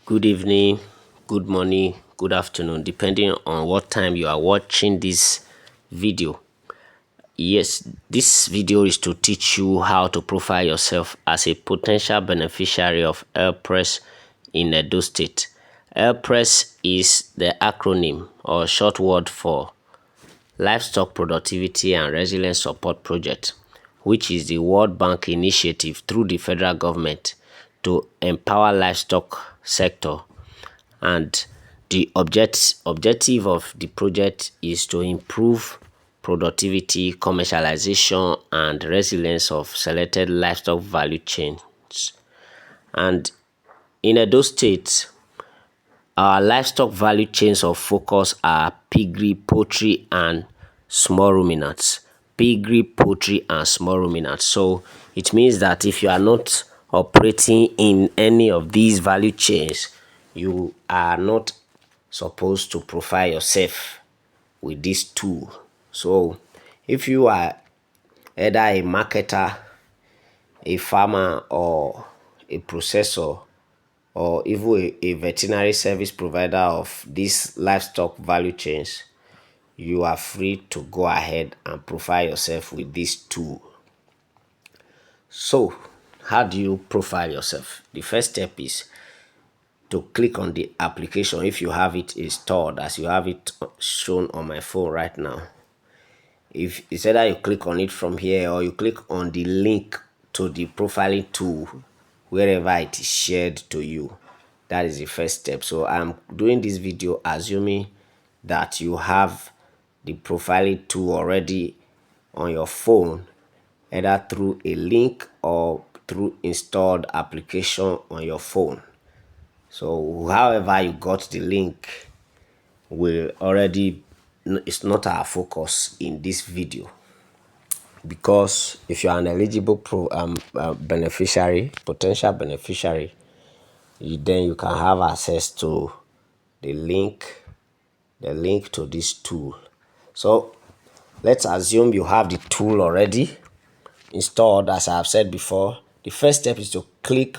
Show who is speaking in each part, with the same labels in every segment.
Speaker 1: Good evening, good morning, good afternoon, depending on what time you are watching this video. Yes, this video is to teach you how to profile yourself as a potential beneficiary of PRES in Edo State. PRES is the acronym or short word for Livestock Productivity and Resilience Support Project, which is the World Bank initiative through the federal government to empower livestock sector, and the objective of the project is to improve productivity, commercialization, and resilience of selected livestock value chains. And in Edo State, our livestock value chains of focus are piggery, poultry, and small ruminants. Piggery, poultry, and small ruminants. So it means that if you are not operating in any of these value chains, you are not supposed to profile yourself with this tool. So if you are either a marketer, a farmer, or a processor, or even a veterinary service provider of these livestock value chains, you are free to go ahead and profile yourself with this tool. So how do you profile yourself? The first step is to click on the application if you have it installed, as you have it shown on my phone right now. If it's either you click on it from here or you click on the link to the profiling tool wherever it is shared to you. That is the first step. So I'm doing this video assuming that you have the profiling tool already on your phone, either through a link or through installed application on your phone. So however you got the link will already, it's not our focus in this video, because if you are an eligible beneficiary, potential beneficiary, then you can have access to the link to this tool. So let's assume you have the tool already installed. As I have said before, the first step is to click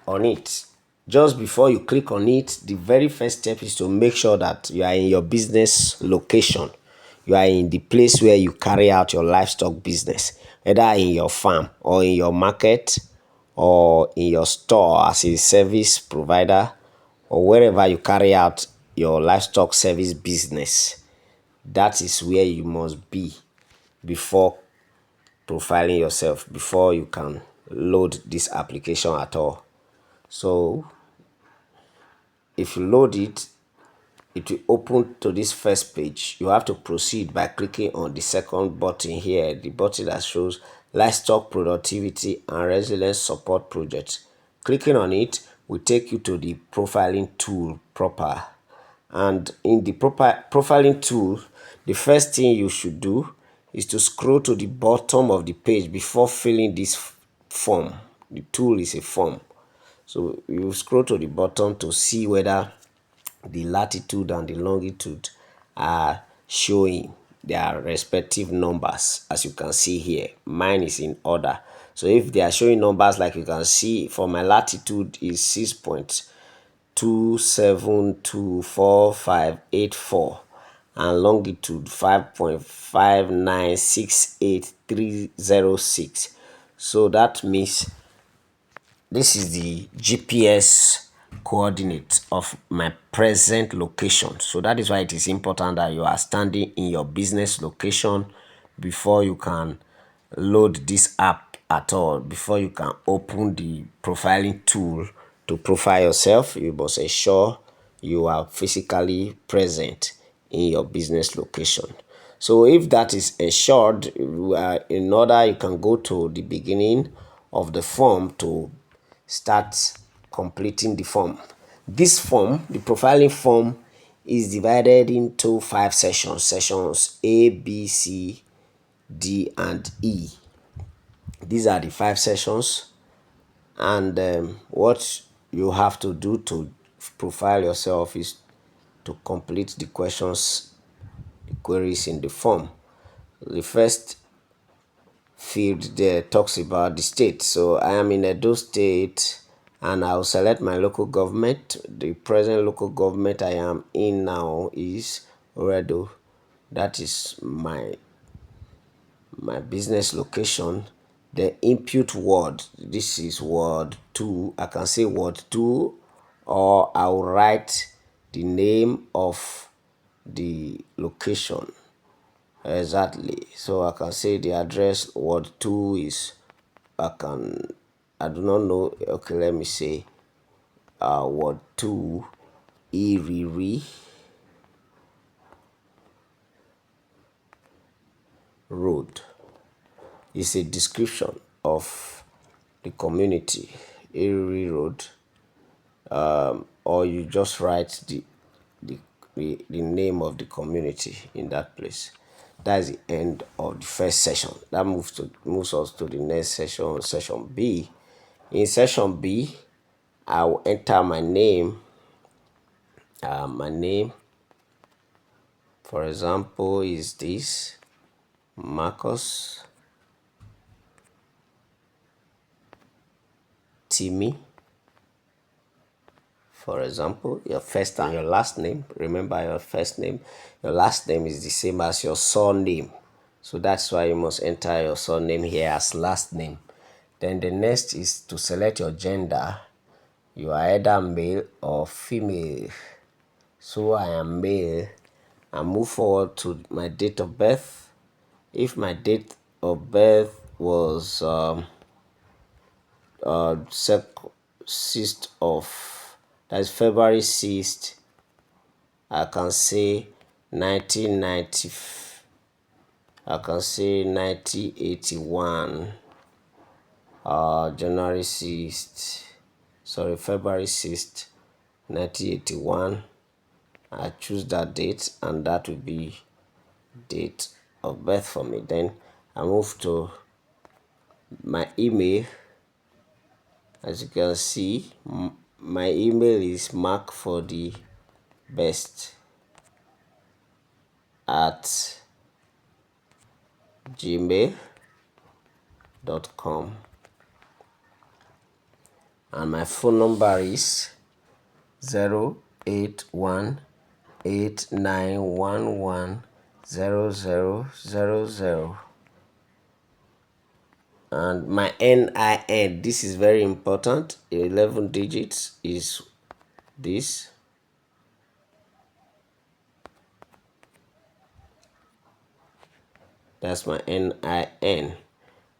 Speaker 1: on it. Just before you click on it, the very first step is to make sure that you are in your business location. You are in the place where you carry out your livestock business, either in your farm or in your market or in your store as a service provider, or wherever you carry out your livestock service business. That is where you must be before profiling yourself, before you can load this application at all. So if you load it, it will open to this first page. You have to proceed by clicking on the second button here, the button that shows Livestock Productivity and Resilience Support Project. Clicking on it will take you to the profiling tool proper. And in the profiling tool, the first thing you should do is to scroll to the bottom of the page before filling this form. The tool is a form. So you scroll to the bottom to see whether the latitude and the longitude are showing their respective numbers. As you can see here, mine is in order. So if they are showing numbers, like you can see, for my latitude is 6.2724584 and longitude 5.5968306. So that means this is the GPS coordinate of my present location. So that is why it is important that you are standing in your business location before you can load this app at all. Before you can open the profiling tool to profile yourself, you must ensure you are physically present in your business location. So if that is ensured, in order, you can go to the beginning of the form to start completing the form. This form, the profiling form, is divided into 5 sessions. Sessions A, B, C, D, and E. These are the 5 sessions, and what you have to do to profile yourself is to complete the questions, the queries in the form. The first field there talks about the state. So I am in Edo State and I'll select my local government. The present local government I am in now is Redo. That is my business location. The input word, this is word 2. I can say word 2, or I'll write the name of the location exactly. So I can say the address word 2 is, I do not know. Okay, let me say word 2 Iriri Road. Is a description of the community, Erie Road, or you just write the name of the community in that place. That is the end of the first session. That moves us to the next session, session B. In session B, I will enter my name. My name, for example, is this Marcus Timmy. For example, your first and your last name. Remember, your first name, your last name is the same as your surname. So that's why you must enter your surname here as last name. Then the next is to select your gender. You are either male or female. So I am male. I move forward to my date of birth. If my date of birth was 6th of, that is February 6th, I can say 1990, I can say 1981, January 6th, sorry, February 6th, 1981. I choose that date, and that will be date of birth for me. Then I move to my email. As you can see, my email is mark for the best at gmail.com, and my phone number is 08189110000, and my NIN, this is very important, 11 digits is this. That's my NIN.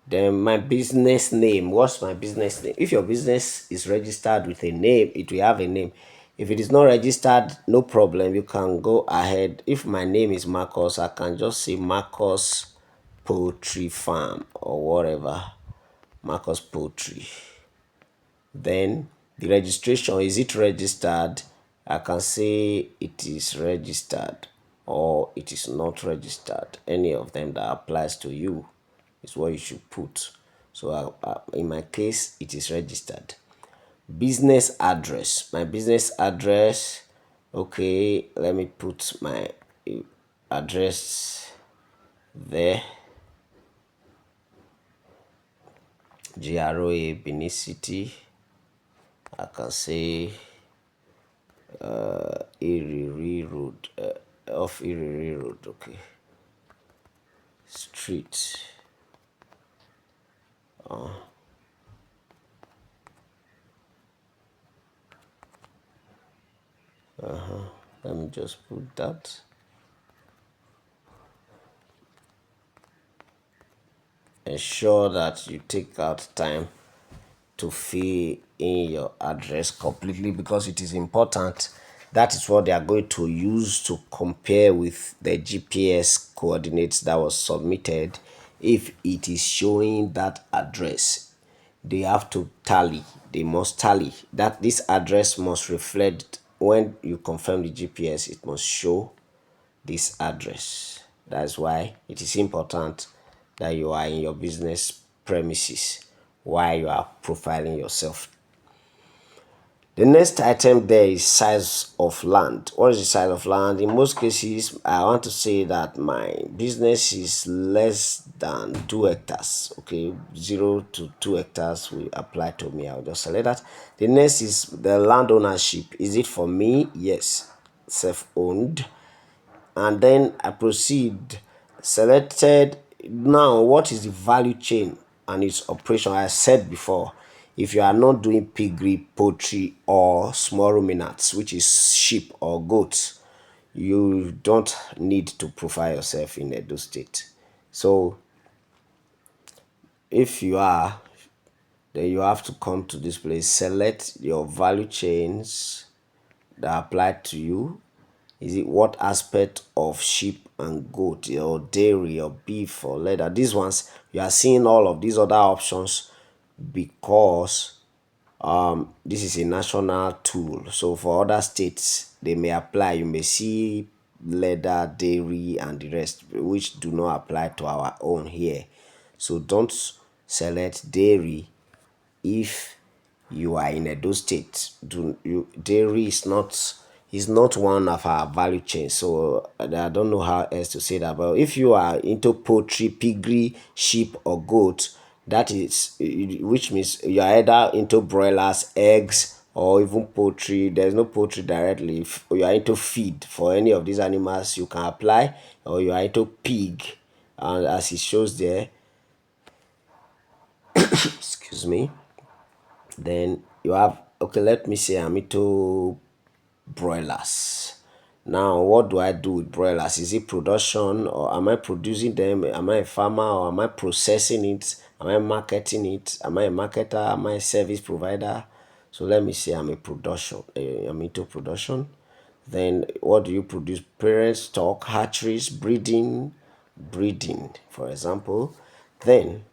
Speaker 1: Then my business name. What's my business name? If your business is registered with a name, it will have a name. If it is not registered, no problem. You can go ahead. If my name is Marcus, I can just say Marcus Poultry Farm or whatever. Marcus Poultry. Then the registration, is it registered? I can say it is registered or it is not registered. Any of them that applies to you is what you should put. So in my case, it is registered. Business address. My business address, okay, let me put my address there. GROA Benin City. I can say Iriri Road, off Iriri Road, okay. Street. Let me just put that. Ensure that you take out time to fill in your address completely, because it is important. That is what they are going to use to compare with the GPS coordinates that was submitted. If it is showing that address, they have to tally. They must tally that this address must reflect, when you confirm the GPS, it must show this address. That's why it is important that you are in your business premises while you are profiling yourself. The next item there is size of land. What is the size of land? In most cases, I want to say that my business is less than 2 hectares. Okay, 0 to 2 hectares will apply to me. I'll just select that. The next is the land ownership. Is it for me? Yes, self-owned. And then I proceed. Selected. Now what is the value chain and its operation? I said before, if you are not doing piggery, poultry, or small ruminants, which is sheep or goats, you don't need to profile yourself in Edo State. So if you are, then you have to come to this place, select your value chains that apply to you. Is it what aspect of sheep and goat or dairy or beef or leather? These ones you are seeing all of these other options because this is a national tool. So for other states they may apply. You may see leather, dairy, and the rest, which do not apply to our own here. So don't select dairy if you are in Edo State. Do you dairy is not one of our value chains. So I don't know how else to say that. But if you are into poultry, piggery, sheep, or goat, that is, which means you are either into broilers, eggs, or even poultry. There's no poultry directly. If you are into feed for any of these animals, you can apply, or you are into pig, and as it shows there, excuse me, then you have, okay, let me say I'm into broilers. Now what do I do with broilers? Is it production, or am I producing them? Am I a farmer, or am I processing it? Am I marketing it? Am I a marketer? Am I a service provider? So let me say I'm a production. I'm into production. Then what do you produce? Parent stock, hatcheries, breeding, for example. Then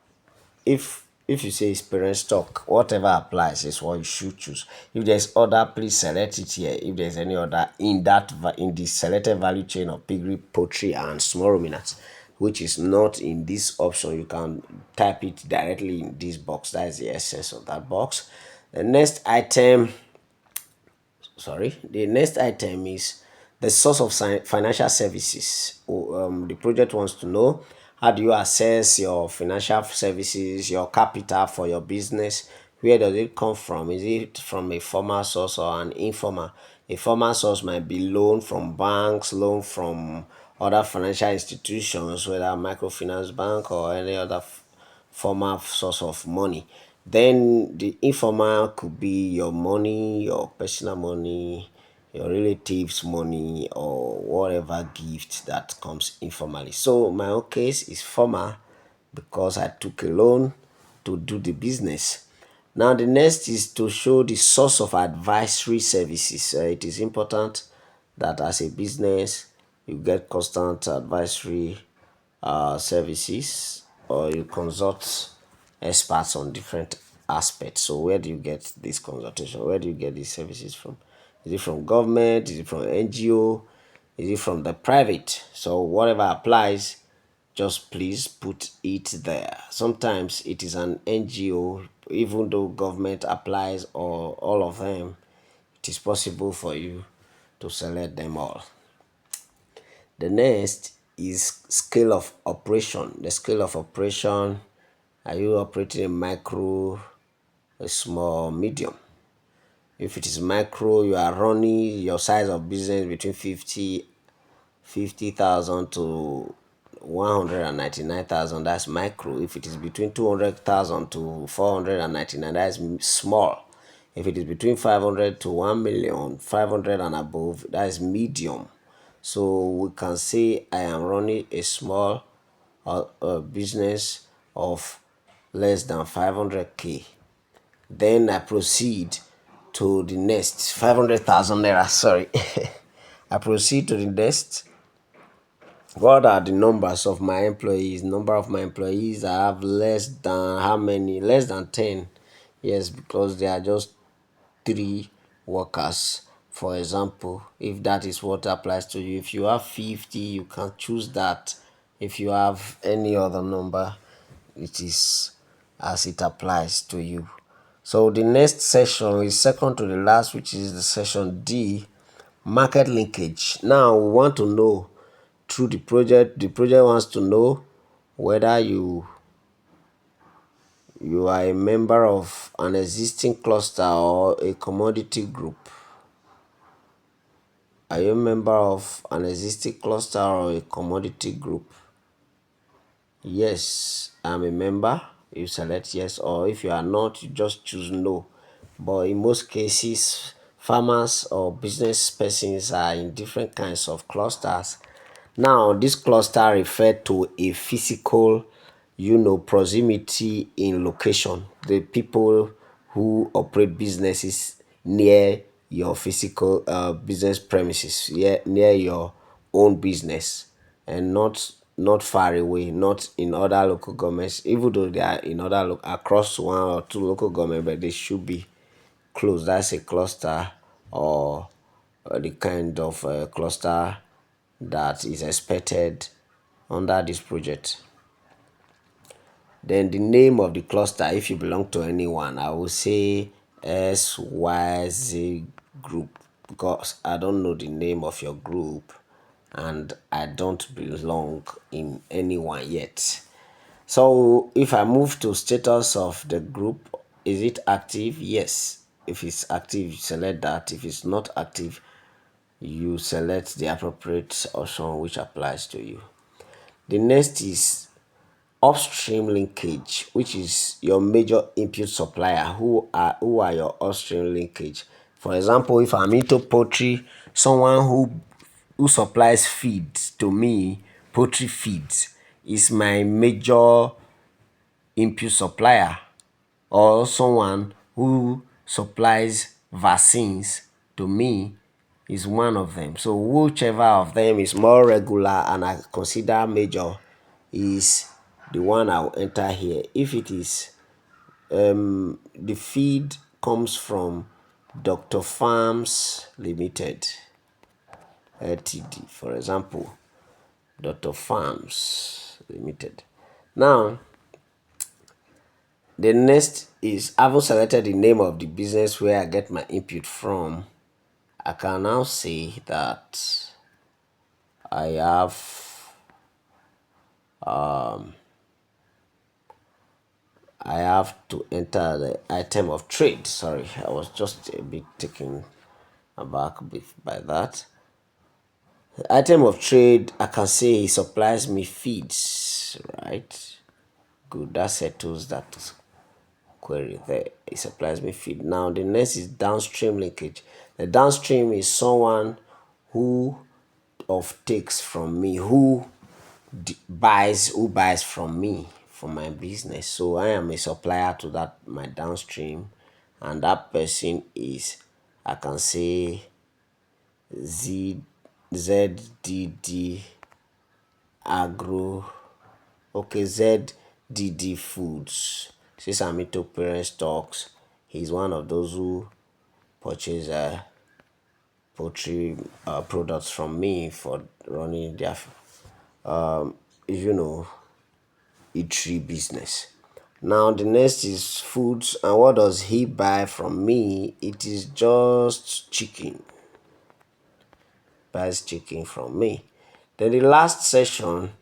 Speaker 1: if you say it's parent stock, whatever applies is what you should choose. If there's other, please select it here. If there's any other in that in the selected value chain of piggery, poultry, and small ruminants, which is not in this option, you can type it directly in this box. That is the essence of that box. The next item, the next item is the source of financial services. The project wants to know, how do you assess your financial services, your capital for your business? Where does it come from? Is it from a formal source or an informal? A formal source might be loan from banks, loan from other financial institutions, whether microfinance bank or any other formal source of money. Then the informal could be your money, your personal money, your relatives' money, or whatever gift that comes informally. So my own case is formal because I took a loan to do the business. Now the next is to show the source of advisory services. It is important that as a business you get constant advisory services, or you consult experts on different aspects. So where do you get this consultation? Where do you get these services from? Is it from government? Is it from NGO? Is it from the private? So whatever applies, just please put it there. Sometimes it is an NGO, even though government applies, or all of them, it is possible for you to select them all. The next is scale of operation. The scale of operation, are you operating in micro, a small, medium? If it is micro, you are running your size of business between 50,000 to 199,000, that's micro. If it is between 200,000 to 499, that is small. If it is between 500 to 1,000,000, 500 and above, that is medium. So we can say I am running a small business of less than 500k. Then I proceed to the next 500,000 naira. Sorry, I proceed to the next. What are the numbers of my employees? Number of my employees, I have less than how many? Less than 10. Yes, because they are just 3 workers. For example, if that is what applies to you, if you have 50, you can choose that. If you have any other number, it is as it applies to you. So the next session is second to the last, which is the session D, market linkage. Now we want to know through the project wants to know whether you are a member of an existing cluster or a commodity group. Are you a member of an existing cluster or a commodity group? Yes, I'm a member. You select yes, or if you are not, you just choose no. But in most cases, farmers or business persons are in different kinds of clusters. Now, this cluster refer to a physical, proximity in location. The people who operate businesses near your physical business premises, yeah, near your own business, and not far away, not in other local governments, even though they are in other across one or two local government, but they should be close. That's a cluster, or the kind of cluster that is expected under this project. Then the name of the cluster, if you belong to anyone, I will say SYZ group, because I don't know the name of your group and I don't belong in anyone yet. So if I move to status of the group, is it active? Yes. If it's active, select that. If it's not active, you select the appropriate option which applies to you. The next is upstream linkage, which is your major input supplier. Who are your upstream linkage? For example, if I'm into poultry, someone who supplies feeds to me, poultry feeds, is my major input supplier. Or someone who supplies vaccines to me is one of them. So whichever of them is more regular and I consider major is the one I'll enter here. If it is the feed comes from Dr. Farms Limited Ltd, for example, Dr. Farms Limited. Now the next is, having selected the name of the business where I get my input from, I can now say that I have to enter the item of trade. Sorry, I was just a bit taken aback by that. The item of trade, I can say he supplies me feeds, right? Good, that settles that query there. It supplies me feed. Now the next is downstream linkage. The downstream is someone who takes from me, who buys from me for my business. So I am a supplier to that my downstream, and that person is, I can say, ZDD Agro. Okay, ZDD Foods. Since I'm into parent stocks, he's one of those who purchase poultry products from me for running their you know eatery business. Now the next is foods, and what does he buy from me? It is just chicken. Buys chicken from me. Then the last session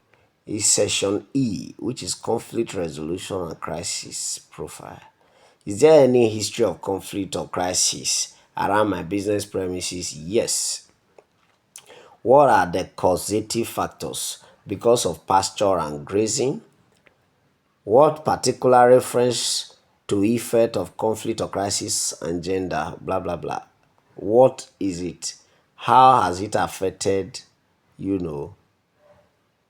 Speaker 1: is session E, which is conflict resolution and crisis profile. Is there any history of conflict or crisis around my business premises? Yes. What are the causative factors? Because of pasture and grazing? What particular reference to effect of conflict or crisis and gender? Blah blah blah. What is it? How has it affected, you know,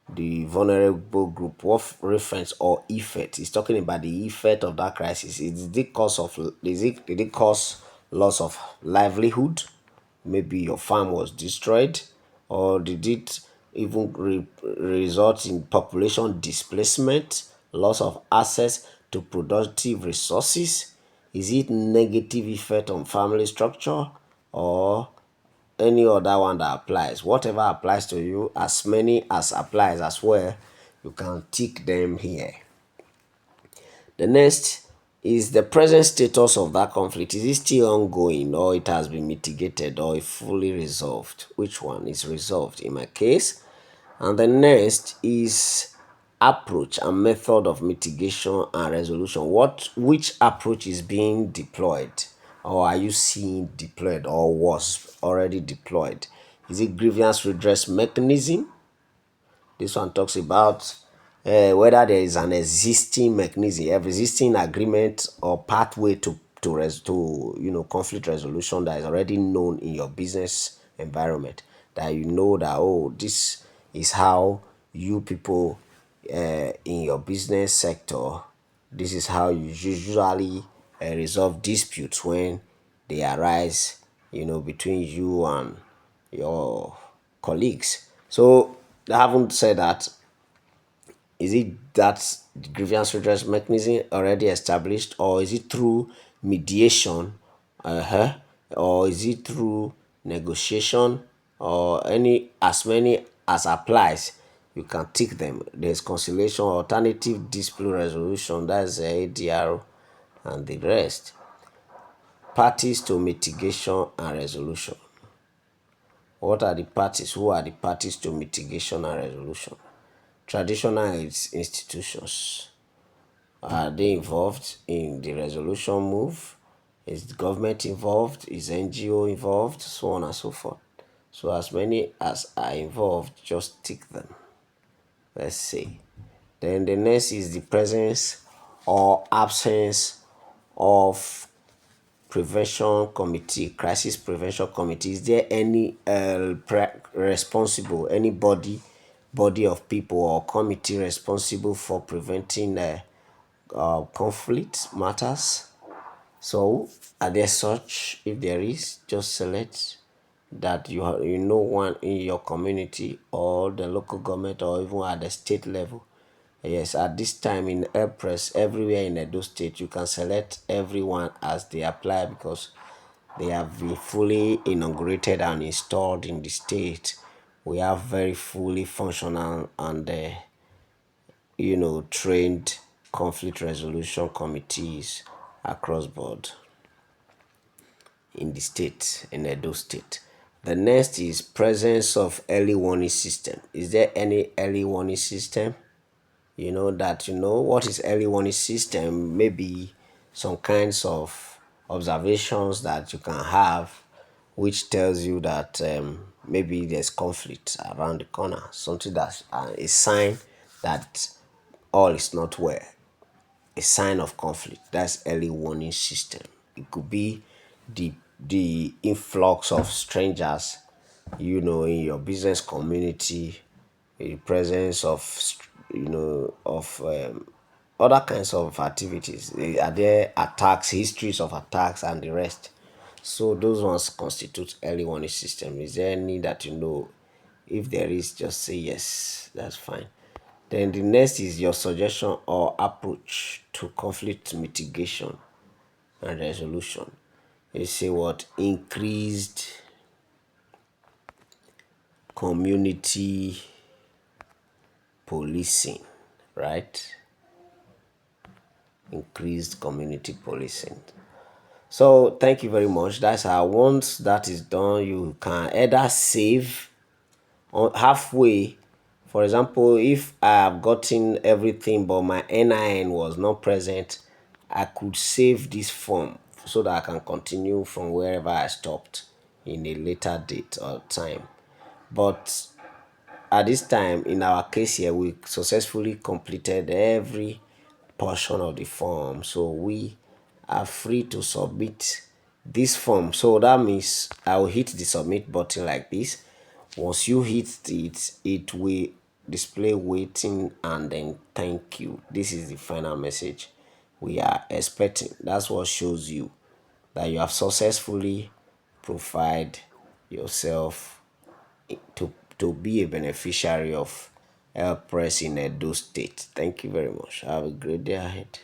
Speaker 1: the vulnerable group? What reference or effect is talking about the effect of that crisis? Did it cause loss of livelihood? Maybe your farm was destroyed, or did it even result in population displacement, loss of access to productive resources? Is it negative effect on family structure, or any other one that applies? Whatever applies to you, as many as applies as well, you can tick them here. The next is the present status of that conflict, is it still ongoing, or it has been mitigated, or it fully resolved? Which one is resolved in my case? And the next is approach and method of mitigation and resolution. Which approach is being deployed, or are you seeing deployed, or was already deployed? Is it grievance redress mechanism? This one talks about whether there is an existing mechanism, existing agreement or pathway to conflict resolution that is already known in your business environment. That you know that, oh, this is how you people in your business sector, this is how you usually resolve disputes when they arise, between you and your colleagues. So, having said that, is it that grievance redress mechanism already established, or is it through mediation, or is it through negotiation, or any as many as applies? You can tick them. There's conciliation, alternative dispute resolution, that's ADR, and the rest. Parties to mitigation and resolution. What are the parties? Who are the parties to mitigation and resolution? Traditional institutions. Are they involved in the resolution move? Is the government involved? Is NGO involved? So on and so forth. So as many as are involved, just tick them. Let's see. Then the next is the presence or absence of prevention committee, crisis prevention committee. Is there any responsible, body of people or committee responsible for preventing conflict matters? So, are there such? If there is, just select that you know one in your community or the local government or even at the state level. Yes, at this time in PRES, everywhere in Edo State, you can select everyone as they apply because they have been fully inaugurated and installed in the state. We have very fully functional and trained conflict resolution committees across board in the state, in Edo State. The next is presence of early warning system. Is there any early warning system? What is early warning system? Maybe some kinds of observations that you can have which tells you that maybe there's conflict around the corner, something that's a sign that all is not well, a sign of conflict. That's early warning system. It could be the influx of strangers, in your business community, the presence of other kinds of activities. Are there attacks, histories of attacks, and the rest? So those ones constitute early warning system. Is there any that you know? If there is, just say yes. That's fine. Then the next is your suggestion or approach to conflict mitigation and resolution. You say what? Increased community policing, right? Increased community policing. So thank you very much. That's how once that is done, you can either save on halfway. For example, if I have gotten everything but my NIN was not present, I could save this form so that I can continue from wherever I stopped in a later date or time. But at this time, in our case here, we successfully completed every portion of the form. So we are free to submit this form. So that means I will hit the submit button like this. Once you hit it, it will display waiting and then thank you. This is the final message we are expecting. That's what shows you that you have successfully provided yourself to be a beneficiary of PRES in Edo State. Thank you very much. Have a great day ahead.